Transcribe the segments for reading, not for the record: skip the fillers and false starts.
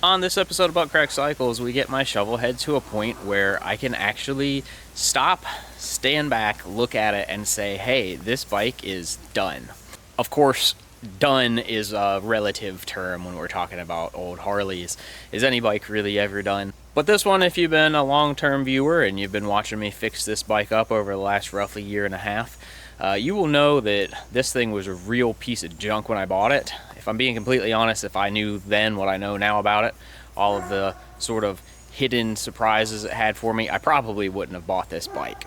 On this episode about Cracked Cycles, we get my Shovelhead to a point where I can actually stop, stand back, look at it, and say, hey, this bike is done. Of course, done is a relative term when we're talking about old Harleys. Is any bike really ever done? But this one, if you've been a long-term viewer and you've been watching me fix this bike up over the last roughly year and a half, you will know that this thing was a real piece of junk when I bought it. If I'm being completely honest, if I knew then what I know now about it, all of the sort of hidden surprises it had for me, I probably wouldn't have bought this bike.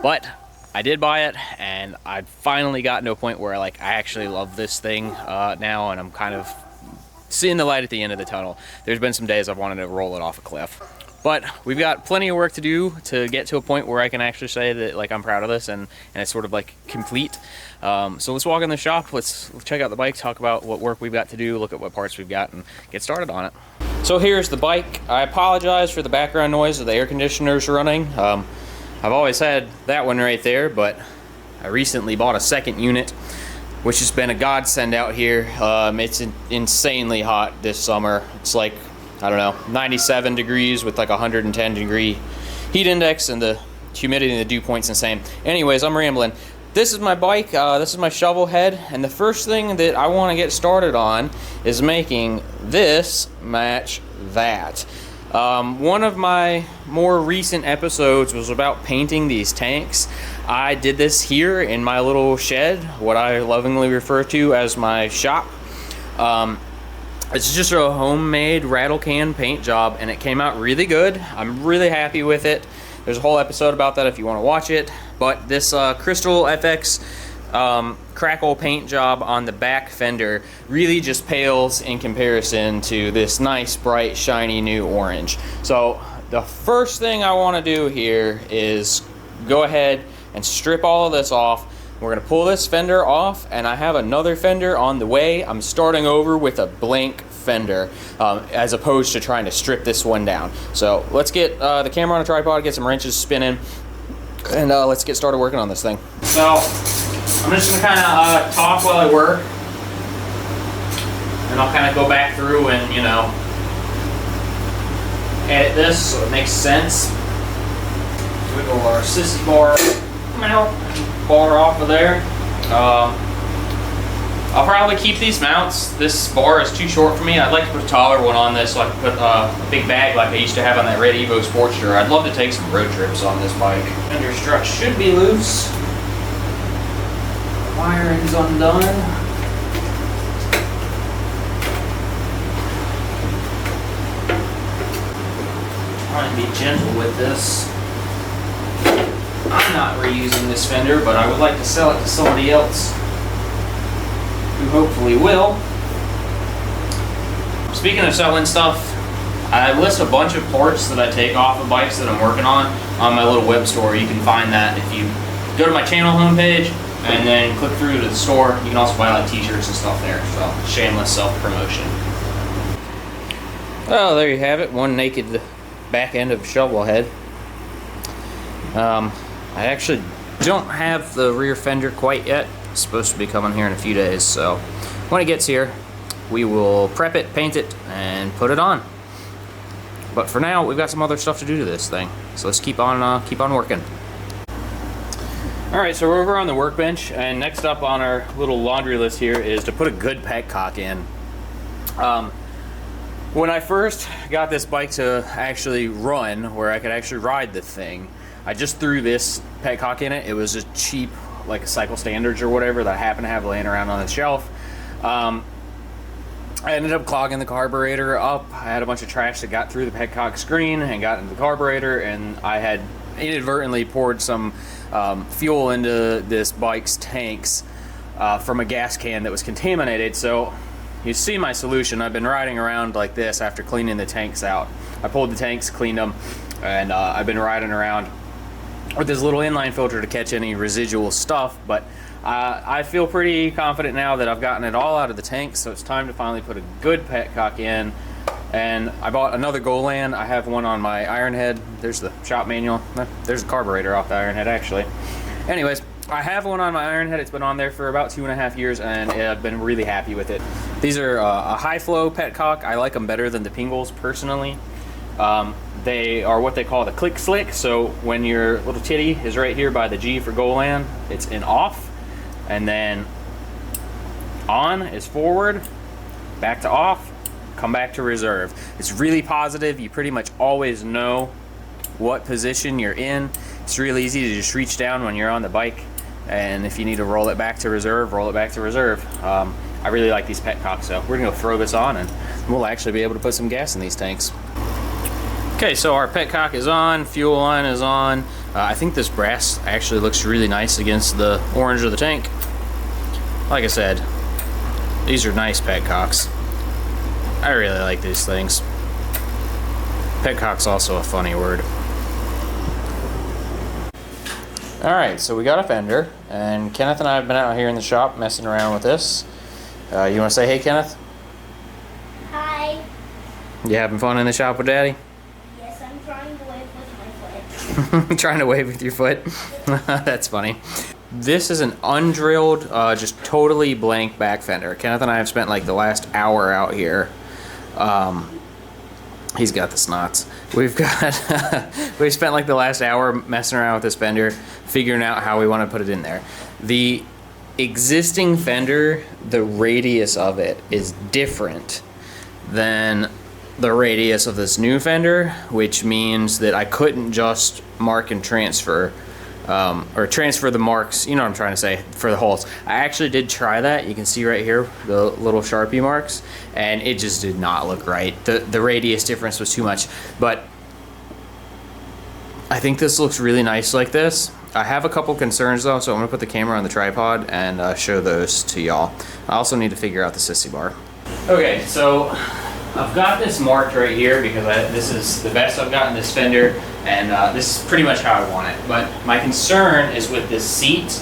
But I did buy it, and I've finally gotten to a point where I actually love this thing now, and I'm kind of seeing the light at the end of the tunnel. There's been some days I've wanted to roll it off a cliff. But we've got plenty of work to do to get to a point where I can actually say that I'm proud of this and it's sort of complete. So let's walk in the shop, let's check out the bike, talk about what work we've got to do, look at what parts we've got, and get started on it. So here's the bike. I apologize for the background noise of the air conditioners running. I've always had that one right there, but I recently bought a second unit, which has been a godsend out here. It's insanely hot this summer. It's I don't know, 97 degrees with 110 degree heat index, and the humidity and the dew point's insane. Anyways, I'm rambling. This is my bike, this is my Shovelhead, and the first thing that I want to get started on is making this match that. One of my more recent episodes was about painting these tanks. I did this here in my little shed, what I lovingly refer to as my shop. It's just a homemade rattle can paint job, and it came out really good. I'm really happy with it. There's a whole episode about that if you want to watch it. But this Crystal FX crackle paint job on the back fender really just pales in comparison to this nice, bright, shiny new orange. So the first thing I want to do here is go ahead and strip all of this off. We're going to pull this fender off, and I have another fender on the way. I'm starting over with a blank fender as opposed to trying to strip this one down. So let's get the camera on a tripod, get some wrenches spinning, and let's get started working on this thing. So I'm just going to kind of talk while I work, and I'll kind of go back through and, edit this so it makes sense. Wiggle our sissy bar mount bar off of there. I'll probably keep these mounts. This bar is too short for me. I'd like to put a taller one on this so I can put a big bag like I used to have on that red Evo Sportster. I'd love to take some road trips on this bike. Fender strut should be loose. Wiring's undone. Trying to be gentle with this. I'm not reusing this fender, but I would like to sell it to somebody else who hopefully will. Speaking of selling stuff, I list a bunch of parts that I take off of bikes that I'm working on my little web store. You can find that if you go to my channel homepage and then click through to the store. You can also buy t-shirts and stuff there, so shameless self-promotion. Oh, there you have it, one naked back end of Shovelhead. I actually don't have the rear fender quite yet. It's supposed to be coming here in a few days, so when it gets here, we will prep it, paint it, and put it on. But for now, we've got some other stuff to do to this thing, so let's keep on working. Alright, so we're over on the workbench, and next up on our little laundry list here is to put a good petcock in. When I first got this bike to actually run, where I could actually ride the thing, I just threw this petcock in it. It was just cheap, like a Cycle Standards or whatever that I happened to have laying around on the shelf. I ended up clogging the carburetor up. I had a bunch of trash that got through the petcock screen and got into the carburetor, and I had inadvertently poured some fuel into this bike's tanks from a gas can that was contaminated. So you see my solution. I've been riding around like this after cleaning the tanks out. I pulled the tanks, cleaned them, and I've been riding around with this little inline filter to catch any residual stuff, but I feel pretty confident now that I've gotten it all out of the tank, so it's time to finally put a good petcock in. And I bought another Golan. I have one on my Ironhead. There's the shop manual. There's the carburetor off the Ironhead, actually. Anyways, I have one on my Ironhead. It's been on there for about 2.5 years, and I've been really happy with it. These are a high flow petcock. I like them better than the Pingles personally. They are what they call the click slick. So when your little titty is right here by the G for Golan, it's in off, and then on is forward, back to off, come back to reserve. It's really positive. You pretty much always know what position you're in. It's really easy to just reach down when you're on the bike, and if you need to roll it back to reserve, roll it back to reserve. I really like these petcocks, so we're gonna go throw this on and we'll actually be able to put some gas in these tanks. Okay, so our petcock is on, fuel line is on. I think this brass actually looks really nice against the orange of the tank. Like I said, these are nice petcocks. I really like these things. Petcock's also a funny word. Alright, so we got a Fender, and Kenneth and I have been out here in the shop messing around with this. You want to say hey, Kenneth? Hi. You having fun in the shop with Daddy? Yes, I'm trying to wave with my foot. Trying to wave with your foot? That's funny. This is an undrilled, just totally blank back fender. Kenneth and I have spent like the last hour out here. He's got the snots. We've spent like the last hour messing around with this fender, figuring out how we want to put it in there. The existing fender, the radius of it is different than the radius of this new fender, which means that I couldn't just mark and transfer, or transfer the marks, you know what I'm trying to say, for the holes. I actually did try that. You can see right here the little Sharpie marks, and it just did not look right. The radius difference was too much, but I think this looks really nice like this. I have a couple concerns though, so I'm gonna put the camera on the tripod and show those to y'all. I also need to figure out the sissy bar. Okay, so I've got this marked right here because this is the best I've gotten this fender, and this is pretty much how I want it. But my concern is with this seat.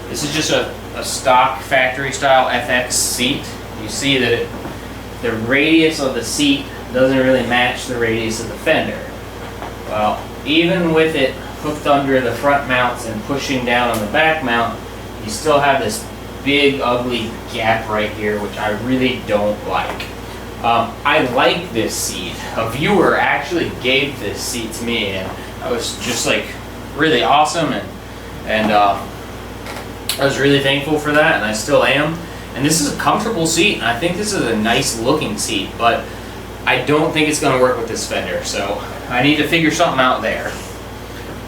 This is just a stock factory style FX seat. You see that the radius of the seat doesn't really match the radius of the fender. Well, even with it hooked under the front mounts and pushing down on the back mount, you still have this big ugly gap right here, which I really don't like. I like this seat. A viewer actually gave this seat to me, and I was just like really awesome, and I was really thankful for that, and I still am. And this is a comfortable seat, and I think this is a nice looking seat, but I don't think it's going to work with this fender, so I need to figure something out there.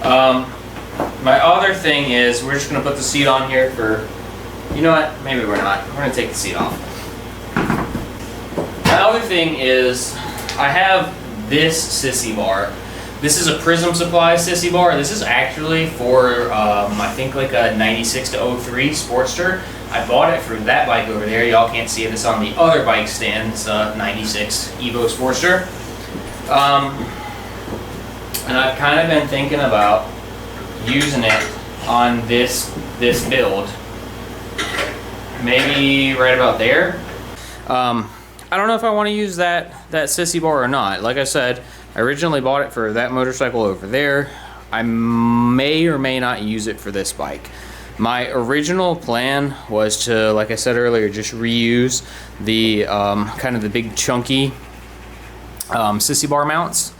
My other thing is we're just going to put the seat on here for, you know what, maybe we're not. We're going to take the seat off. My other thing is I have this sissy bar. This is a Prism Supply sissy bar. This is actually for, I think like a 96 to 03 Sportster. I bought it for that bike over there. Y'all can't see it. It's on the other bike stand. It's a 96 Evo Sportster. And I've kind of been thinking about using it on this build. Maybe right about there. I don't know if I want to use that sissy bar or not. Like I said, I originally bought it for that motorcycle over there. I may or may not use it for this bike. My original plan was to, like I said earlier, just reuse the kind of the big chunky sissy bar mounts,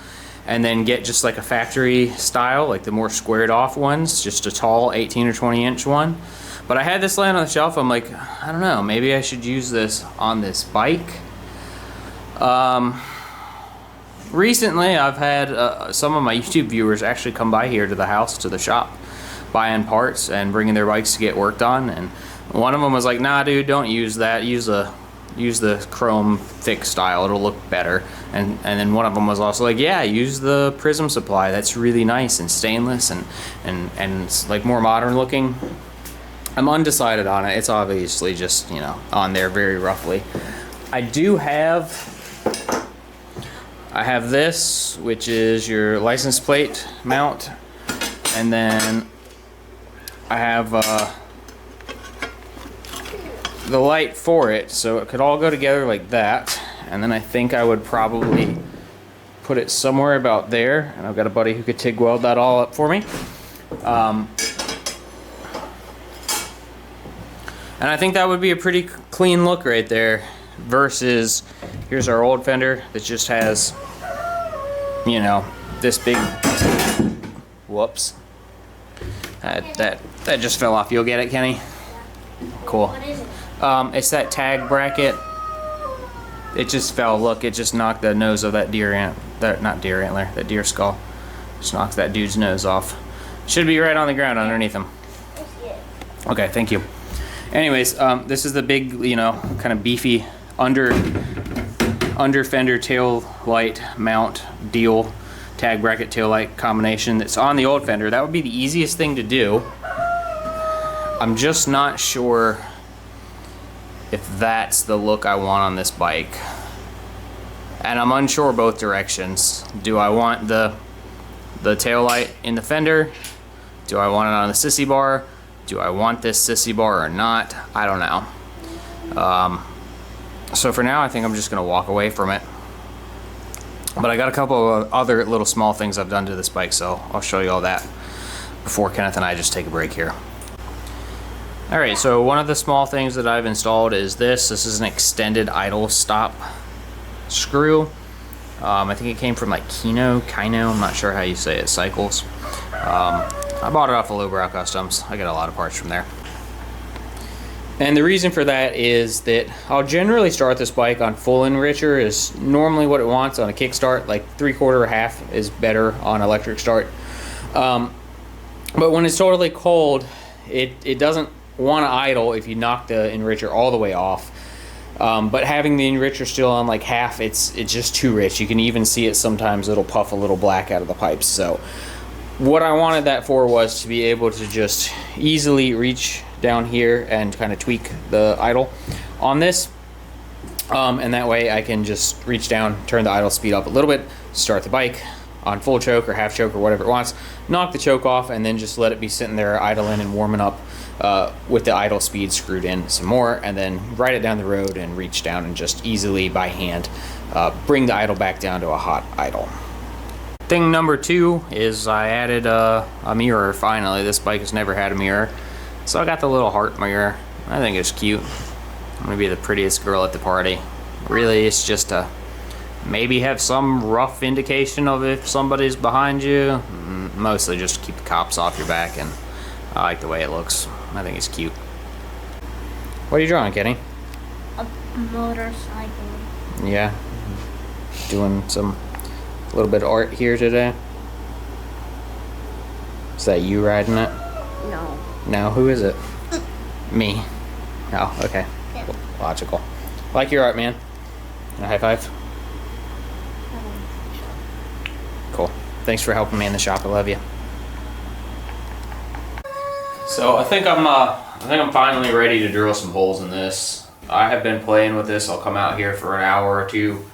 and then get just like a factory style, like the more squared off ones, just a tall 18 or 20 inch one. But I had this laying on the shelf. I'm like, I don't know, maybe I should use this on this bike. Recently I've had some of my YouTube viewers actually come by here to the house, to the shop, buying parts and bringing their bikes to get worked on, and one of them was like, nah dude, don't use that, use the chrome thick style, it'll look better. And then one of them was also like, yeah, use the Prism Supply, that's really nice and stainless and it's like more modern looking. I'm undecided on it. It's obviously just, you know, on there very roughly. I have this, which is your license plate mount, and then I have the light for it, so it could all go together like that. And then I think I would probably put it somewhere about there, and I've got a buddy who could TIG weld that all up for me. And I think that would be a pretty clean look right there versus here's our old Fender that just has, you know, this big, whoops. That just fell off. You'll get it, Kenny? Cool. What is it? It's that tag bracket. It just fell. Look, it just knocked the nose of that deer not deer antler, that deer skull. Just knocks that dude's nose off. Should be right on the ground underneath him. Okay, thank you. Anyways, this is the big, you know, kind of beefy under fender tail light mount deal, tag bracket tail light combination that's on the old Fender. That would be the easiest thing to do. I'm just not sure if that's the look I want on this bike. And I'm unsure both directions. Do I want the tail light in the fender? Do I want it on the sissy bar? Do I want this sissy bar or not? I don't know. So for now, I think I'm just gonna walk away from it. But I got a couple of other little small things I've done to this bike, so I'll show you all that before Kenneth and I just take a break here. Alright, so one of the small things that I've installed is this. This is an extended idle stop screw. I think it came from like Kino, I'm not sure how you say it, Cycles. I bought it off of Lowbrow Customs. I get a lot of parts from there. And the reason for that is that I'll generally start this bike on full enricher is normally what it wants on a kickstart, like 3/4 or half is better on electric start. But when it's totally cold, it doesn't want to idle if you knock the enricher all the way off. But having the enricher still on like half, it's just too rich. You can even see it sometimes, it'll puff a little black out of the pipes. So what I wanted that for was to be able to just easily reach down here and kind of tweak the idle on this. And that way I can just reach down, turn the idle speed up a little bit, start the bike on full choke or half choke or whatever it wants, knock the choke off, and then just let it be sitting there idling and warming up with the idle speed screwed in some more, and then ride it down the road and reach down and just easily by hand bring the idle back down to a hot idle. Thing number 2 is I added a mirror finally. This bike has never had a mirror. So I got the little heart mirror. I think it's cute. I'm gonna be the prettiest girl at the party. Really, it's just to maybe have some rough indication of if somebody's behind you. Mostly just to keep the cops off your back, and I like the way it looks. I think it's cute. What are you drawing, Kenny? A motorcycle. Yeah. Doing some little bit of art here today. Is that you riding it? No. No, who is it? Me. Oh, okay. Yeah. Logical. Like your art, man. And a high five. Cool. Thanks for helping me in the shop. I love you. So I think I'm finally ready to drill some holes in this. I have been playing with this. I'll come out here for an hour or two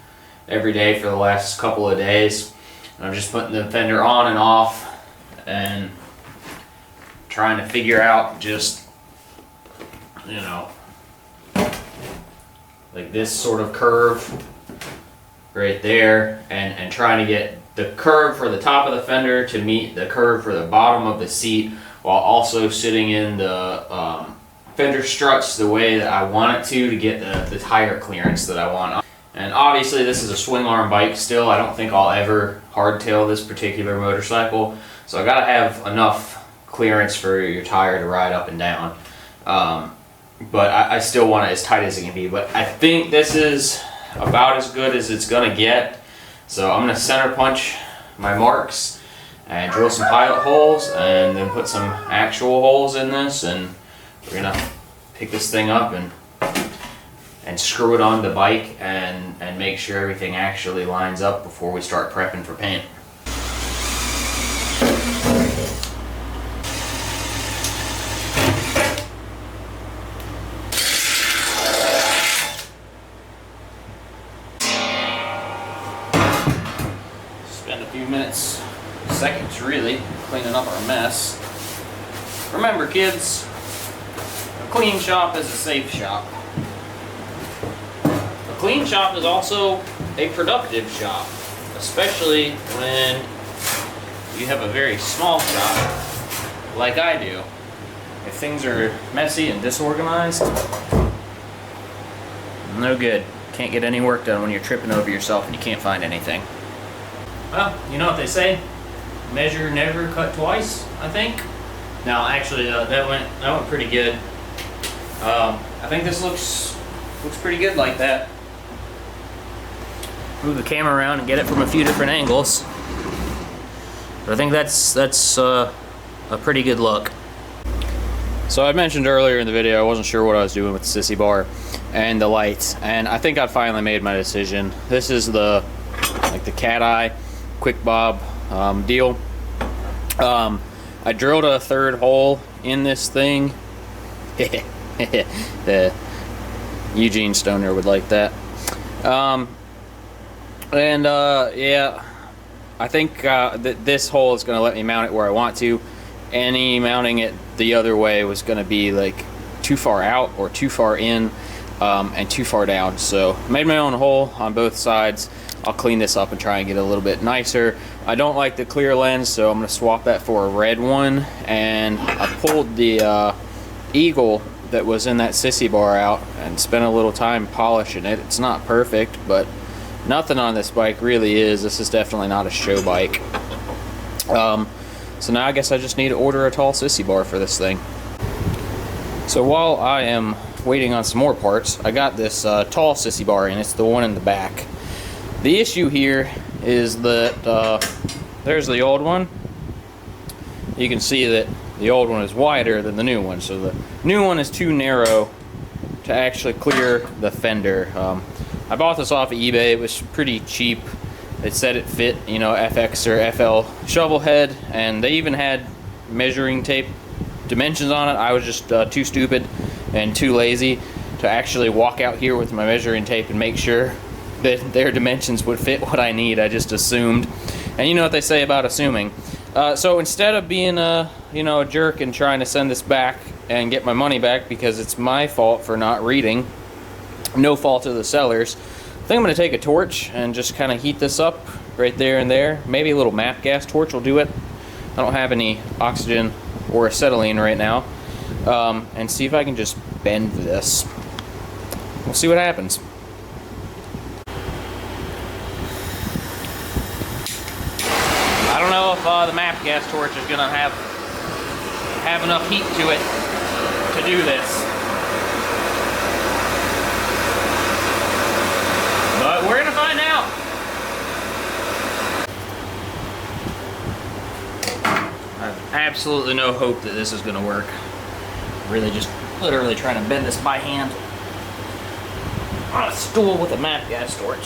every day for the last couple of days. And I'm just putting the fender on and off and trying to figure out just, you know, like this sort of curve right there, and trying to get the curve for the top of the fender to meet the curve for the bottom of the seat, while also sitting in the fender struts the way that I want it to get the tire clearance that I want. And obviously this is a swing arm bike still. I don't think I'll ever hardtail this particular motorcycle, so I gotta have enough clearance for your tire to ride up and down. But I still want it as tight as it can be. But I think this is about as good as it's gonna get. So I'm gonna center punch my marks and drill some pilot holes, and then put some actual holes in this, and we're gonna pick this thing up and screw it on the bike and make sure everything actually lines up before we start prepping for paint. Spend a few minutes, seconds really, cleaning up our mess. Remember, kids, a clean shop is a safe shop. A clean shop is also a productive shop, especially when you have a very small shop like I do. if things are messy and disorganized, no good. Can't get any work done when you're tripping over yourself and you can't find anything. Well, you know what they say, measure never, cut twice, I think. Now actually that went pretty good. I think this looks pretty good like that. Move the camera around and get it from a few different angles. But I think that's a pretty good look. So I mentioned earlier in the video I wasn't sure what I was doing with the sissy bar and the lights, and I think I finally made my decision. This is the cat eye quick bob deal. I drilled a third hole in this thing. The Eugene Stoner would like that. Yeah, I think this hole is going to let me mount it where I want to. Any mounting it the other way was going to be like too far out or too far in, and too far down. So I made my own hole on both sides. I'll clean this up and try and get it a little bit nicer. I don't like the clear lens, so I'm going to swap that for a red one. And I pulled the eagle that was in that sissy bar out and spent a little time polishing it. It's not perfect, but nothing on this bike really is. This is definitely not a show bike. So now I guess I just need to order a tall sissy bar for this thing. So while I am waiting on some more parts, I got this tall sissy bar, and it's the one in the back. The issue here is that there's the old one. You can see that the old one is wider than the new one, so the new one is too narrow to actually clear the fender. I bought this off of eBay. It was pretty cheap. It said it fit, you know, FX or FL Shovelhead, and they even had measuring tape dimensions on it. I was just too stupid and too lazy to actually walk out here with my measuring tape and make sure that their dimensions would fit what I need. I just assumed, and you know what they say about assuming. So instead of being a jerk and trying to send this back and get my money back because it's my fault for not reading, no fault of the sellers, I think I'm going to take a torch and just kind of heat this up right there and there. Maybe a little MAP gas torch will do it. I don't have any oxygen or acetylene right now. And see if I can just bend this. We'll see what happens. I don't know if the MAP gas torch is going to have enough heat to it to do this. But we're gonna find out. I have absolutely no hope that this is gonna work. Really just literally trying to bend this by hand on a stool with a MAP gas torch.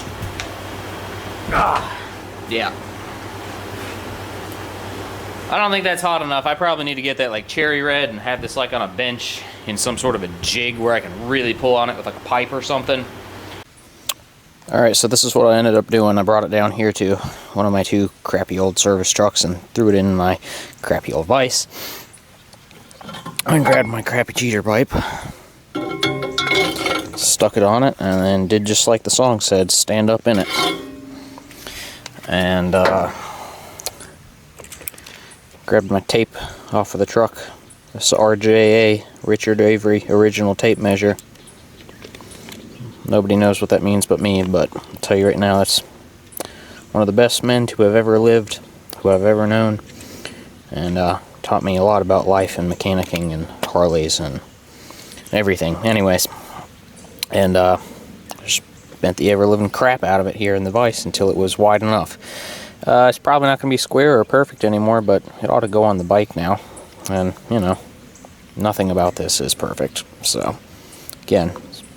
Yeah. I don't think that's hot enough. I probably need to get that like cherry red and have this like on a bench in some sort of a jig where I can really pull on it with like a pipe or something. Alright, so this is what I ended up doing. I brought it down here to one of my two crappy old service trucks and threw it in my crappy old vise. I grabbed my crappy cheater pipe, stuck it on it, and then did just like the song said, stand up in it. And grabbed my tape off of the truck. This RJA, Richard Avery original tape measure. Nobody knows what that means but me, but I'll tell you right now, that's one of the best men to have ever lived, who I've ever known, and taught me a lot about life and mechanicking and Harleys and everything. Anyways, and just bent the ever-living crap out of it here in the vise until it was wide enough. It's probably not going to be square or perfect anymore, but it ought to go on the bike now, and, you know, nothing about this is perfect. So, again,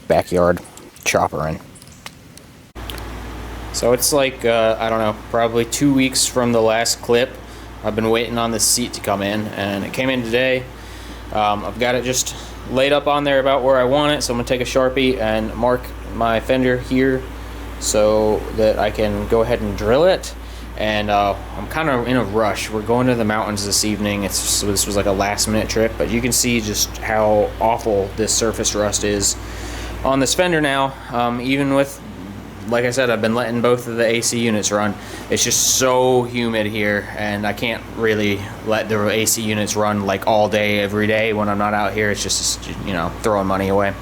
backyard choppering. So it's like, I don't know, probably 2 weeks from the last clip. I've been waiting on this seat to come in, and it came in today. I've got it just laid up on there about where I want it, so I'm going to take a Sharpie and mark my fender here so that I can go ahead and drill it. And I'm kind of in a rush. We're going to the mountains this evening. This was like a last minute trip, but you can see just how awful this surface rust is on this fender now. Even with like I said, I've been letting both of the AC units run. It's just so humid here, and I can't really let the AC units run like all day, every day when I'm not out here. It's just, you know, throwing money away.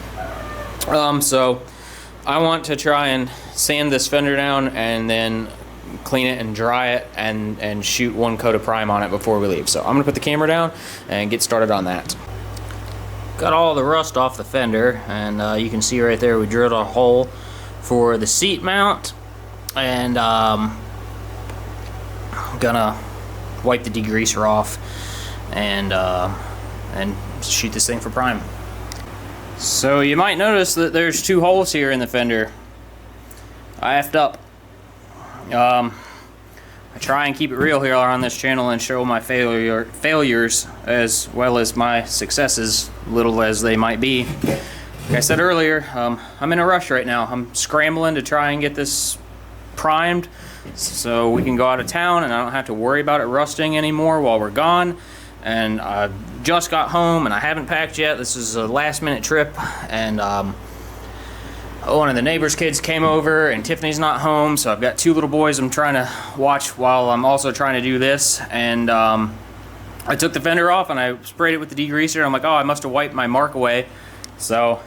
So I want to try and sand this fender down and then clean it and dry it and shoot one coat of prime on it before we leave. So I'm gonna put the camera down and get started on that. Got all the rust off the fender, and you can see right there we drilled a hole for the seat mount, and gonna wipe the degreaser off and shoot this thing for prime. So you might notice that there's 2 holes here in the fender. I effed up. I try and keep it real here on this channel and show my failures as well as my successes, little as they might be. Like I said earlier, I'm in a rush right now. I'm scrambling to try and get this primed so we can go out of town and I don't have to worry about it rusting anymore while we're gone. And I just got home and I haven't packed yet. This is a last minute trip, and one of the neighbor's kids came over and Tiffany's not home, so I've got 2 little boys I'm trying to watch while I'm also trying to do this. And I took the fender off and I sprayed it with the degreaser. I'm like, oh, I must have wiped my mark away. So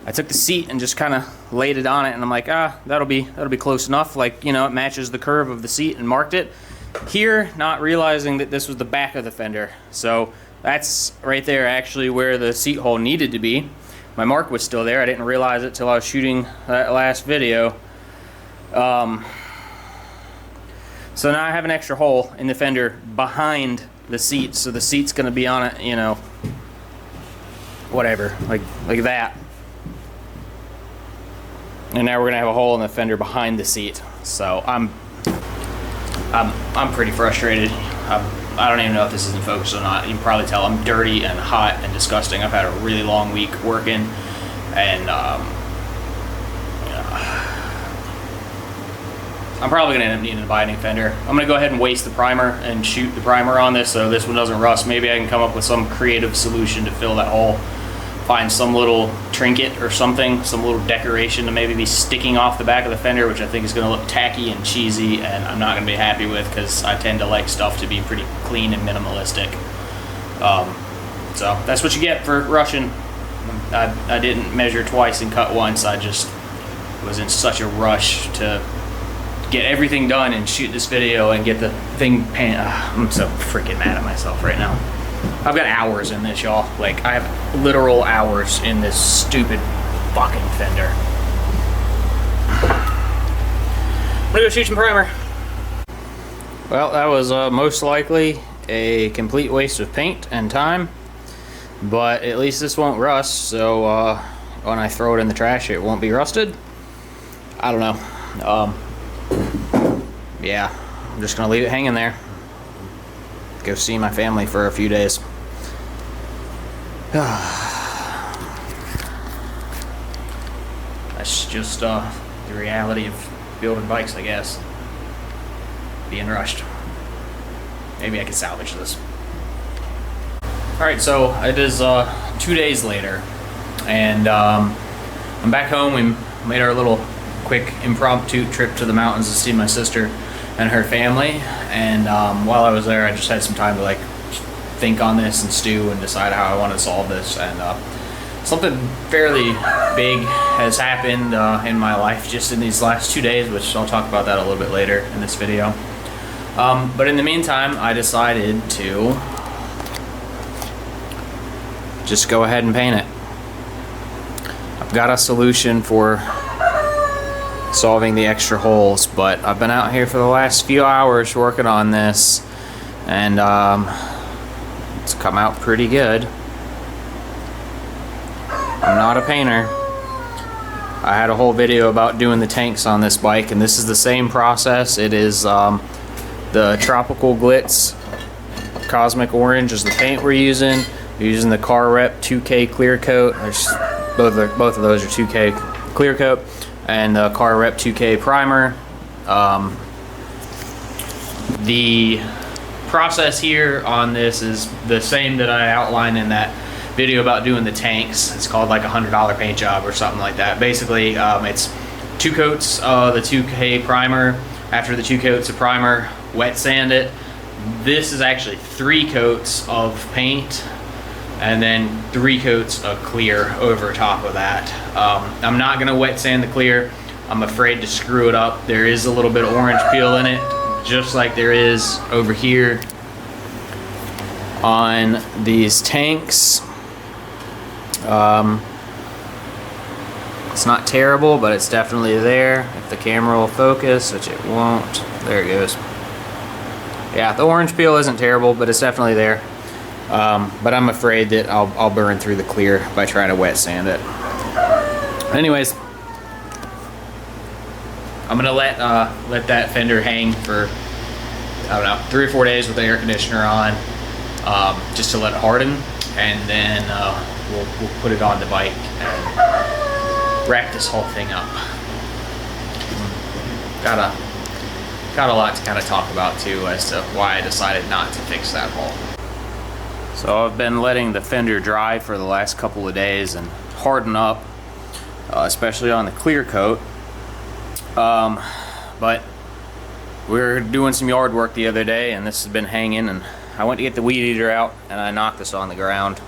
I took the seat and just kind of laid it on it, and I'm like, that'll be close enough. Like, you know, it matches the curve of the seat, and marked it. Here, not realizing that this was the back of the fender. So that's right there actually where the seat hole needed to be. My mark was still there. I didn't realize it till I was shooting that last video. So now I have an extra hole in the fender behind the seat. So the seat's going to be on it, you know, whatever, like that. And now we're going to have a hole in the fender behind the seat. So I'm pretty frustrated. I don't even know if this is in focus or not. You can probably tell I'm dirty and hot and disgusting. I've had a really long week working, and I'm probably gonna end up needing to buy a new fender. I'm gonna go ahead and waste the primer and shoot the primer on this so this one doesn't rust. Maybe I can come up with some creative solution to fill that hole. Find some little trinket or something, some little decoration to maybe be sticking off the back of the fender, which I think is going to look tacky and cheesy, and I'm not going to be happy with because I tend to like stuff to be pretty clean and minimalistic. So that's what you get for rushing. I didn't measure twice and cut once. I just was in such a rush to get everything done and shoot this video and get the thing painted. I'm so freaking mad at myself right now. I've got hours in this, y'all. Like, I have literal hours in this stupid fucking fender. I'm gonna go shoot some primer. Well, that was most likely a complete waste of paint and time, but at least this won't rust, so when I throw it in the trash it won't be rusted. I don't know. Yeah, I'm just gonna leave it hanging there. Go see my family for a few days. That's just the reality of building bikes, I guess. Being rushed. Maybe I can salvage this. Alright, so it is 2 days later, and I'm back home. We made our little quick impromptu trip to the mountains to see my sister and her family, and while I was there I just had some time to like think on this and stew and decide how I want to solve this. And something fairly big has happened in my life just in these last 2 days, which I'll talk about that a little bit later in this video. But in the meantime, I decided to just go ahead and paint it. I've got a solution for solving the extra holes, but I've been out here for the last few hours working on this, and it's come out pretty good. I'm not a painter. I had a whole video about doing the tanks on this bike, and this is the same process. It is the Tropical Glitz Cosmic Orange is the paint we're using. We're using the Car Rep 2K clear coat. There's both of those are 2K clear coat, and the Car Rep 2K primer. The process here on this is the same that I outlined in that video about doing the tanks. It's called like $100 paint job or something like that. Basically, it's 2 coats of the 2K primer. After the 2 coats of primer, wet sand it. This is actually 3 coats of paint, and then 3 coats of clear over top of that. I'm not gonna wet sand the clear. I'm afraid to screw it up. There is a little bit of orange peel in it, just like there is over here on these tanks. It's not terrible, but it's definitely there. If the camera will focus, which it won't. There it goes. Yeah, the orange peel isn't terrible, but it's definitely there. But I'm afraid that I'll burn through the clear by trying to wet sand it. Anyways, I'm gonna let that fender hang for, I don't know, 3 or 4 days with the air conditioner on, just to let it harden, and then we'll put it on the bike and wrap this whole thing up. Got a lot to kind of talk about too as to why I decided not to fix that hole. So I've been letting the fender dry for the last couple of days and harden up, especially on the clear coat. But we were doing some yard work the other day, and this has been hanging, and I went to get the weed eater out, and I knocked this on the ground.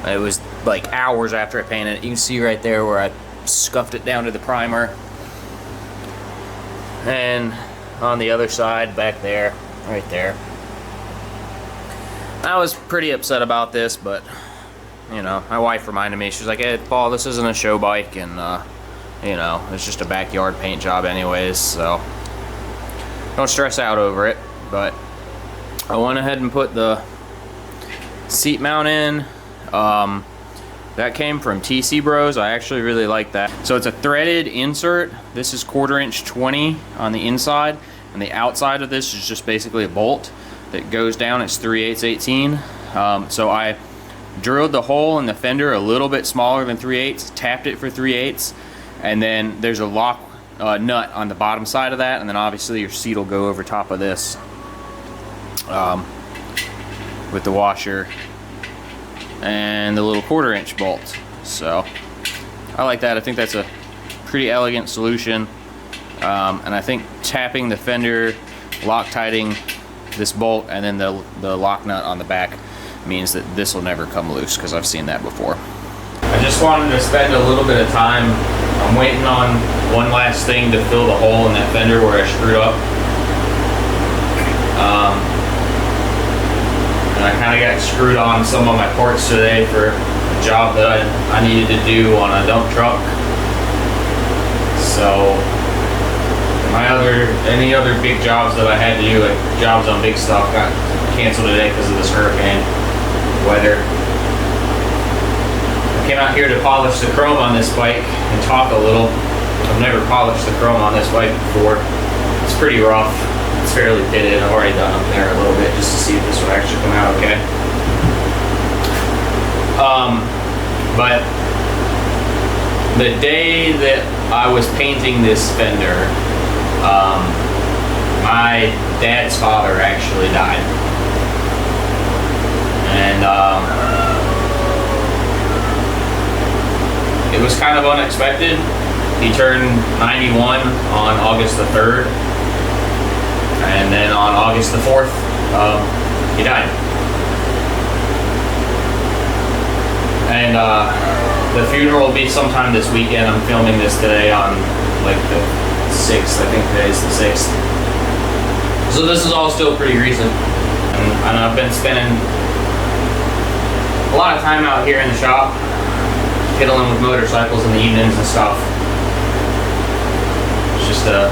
It was like hours after I painted it. You can see right there where I scuffed it down to the primer. And on the other side, back there, right there. I was pretty upset about this, but, you know, my wife reminded me. She was like, hey, Paul, this isn't a show bike, and, you know, it's just a backyard paint job anyways, so don't stress out over it. But I went ahead and put the seat mount in. That came from TC Bros. I actually really like that. So it's a threaded insert. This is 1/4 inch 20 on the inside, and the outside of this is just basically a bolt that goes down. It's 3/8 18. So I drilled the hole in the fender a little bit smaller than 3/8, tapped it for 3/8, and then there's a lock nut on the bottom side of that, and then obviously your seat will go over top of this with the washer and the little 1/4 inch bolt. So I like that. I think that's a pretty elegant solution, and I think tapping the fender, Loctiting this bolt, and then the lock nut on the back means that this will never come loose, because I've seen that before. I just wanted to spend a little bit of time. I'm waiting on one last thing to fill the hole in that fender where I screwed up. And I kind of got screwed on some of my parts today for a job that I needed to do on a dump truck. So any other big jobs that I had to do, like jobs on big stuff, got canceled today because of this hurricane weather. I came out here to polish the chrome on this bike and talk a little. I've never polished the chrome on this bike before. It's pretty rough. It's fairly pitted. I've already done up there a little bit just to see if this would actually come out okay. But the day that I was painting this fender, my dad's father actually died. And it was kind of unexpected. He turned 91 on August the 3rd. And then on August the 4th, he died. And the funeral will be sometime this weekend. I'm filming this today on like the 6th. I think today's the 6th. So this is all still pretty recent. And I've been spending a lot of time out here in the shop, fiddling with motorcycles in the evenings and stuff. It's just a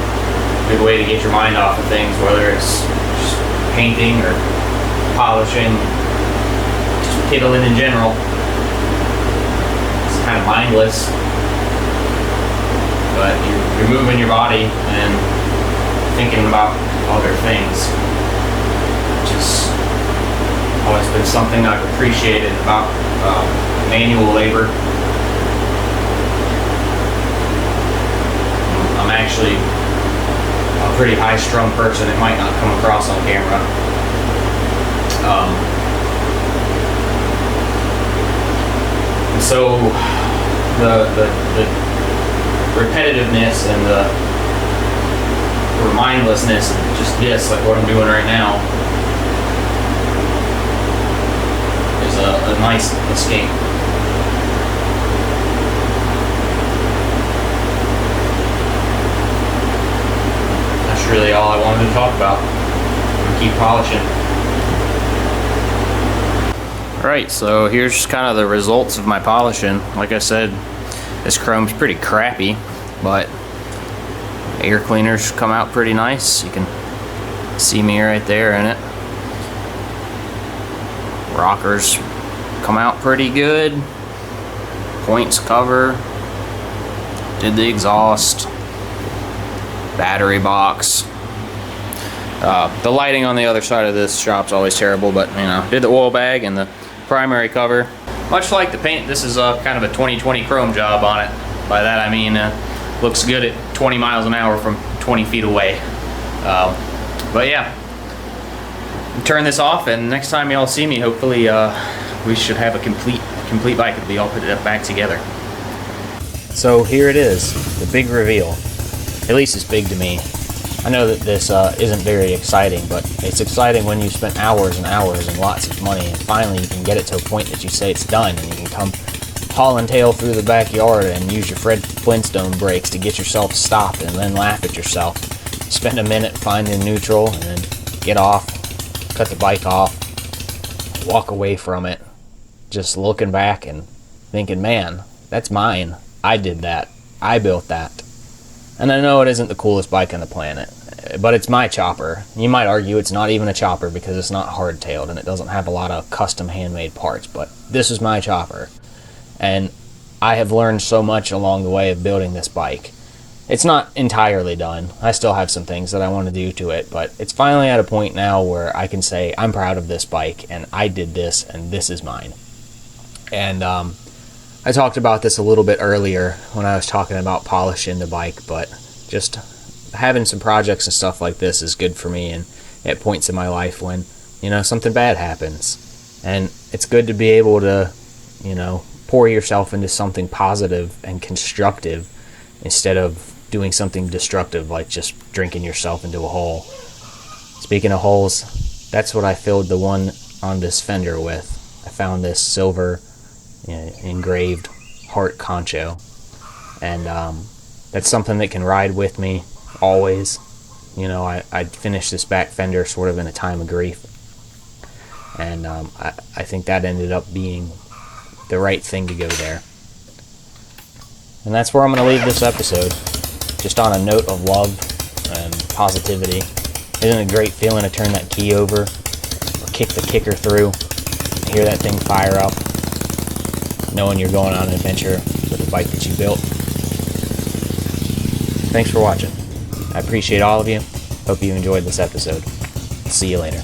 good way to get your mind off of things, whether it's just painting or polishing, just fiddling in general. It's kind of mindless, but you're moving your body and thinking about other things, which has always been something I've appreciated about manual labor. I'm actually a pretty high-strung person. It might not come across on camera. And so the repetitiveness and the mindlessness of just this, like what I'm doing right now, is a nice escape. That's really all I wanted to talk about. I'm gonna keep polishing. Alright, so here's just kind of the results of my polishing. Like I said, this chrome's pretty crappy, but air cleaners come out pretty nice. You can see me right there in it. Rockers come out pretty good. Points cover. Did the exhaust. Battery box. The lighting on the other side of this shop's always terrible, but you know, did the oil bag and the primary cover. Much like the paint, this is kind of a 20/20 chrome job on it. By that I mean looks good at 20 miles an hour from 20 feet away. But yeah, turn this off, and next time y'all see me, hopefully we should have a complete bike. It'll be all put back together. So here it is, the big reveal. At least it's big to me. I know that this isn't very exciting, but it's exciting when you spent hours and hours and lots of money, and finally you can get it to a point that you say it's done, and you can come hauling tail through the backyard and use your Fred Flintstone brakes to get yourself stopped, and then laugh at yourself. Spend a minute finding neutral, and then get off, cut the bike off, walk away from it, just looking back and thinking, man, that's mine. I did that. I built that. And I know it isn't the coolest bike on the planet, but it's my chopper. You might argue it's not even a chopper because it's not hardtailed and it doesn't have a lot of custom handmade parts, but this is my chopper. And I have learned so much along the way of building this bike. It's not entirely done. I still have some things that I want to do to it, but it's finally at a point now where I can say I'm proud of this bike and I did this and this is mine. And I talked about this a little bit earlier when I was talking about polishing the bike, but just having some projects and stuff like this is good for me, and at points in my life when, you know, something bad happens. And it's good to be able to, you know, pour yourself into something positive and constructive instead of doing something destructive like just drinking yourself into a hole. Speaking of holes, that's what I filled the one on this Fender with. I found this silver engraved heart concho, and that's something that can ride with me always. You know, I finished this back fender sort of in a time of grief, and I think that ended up being the right thing to go there. And that's where I'm going to leave this episode, just on a note of love and positivity. Isn't it a great feeling to turn that key over or kick the kicker through and hear that thing fire up, knowing you're going on an adventure with a bike that you built? Thanks for watching. I appreciate all of you. Hope you enjoyed this episode. See you later.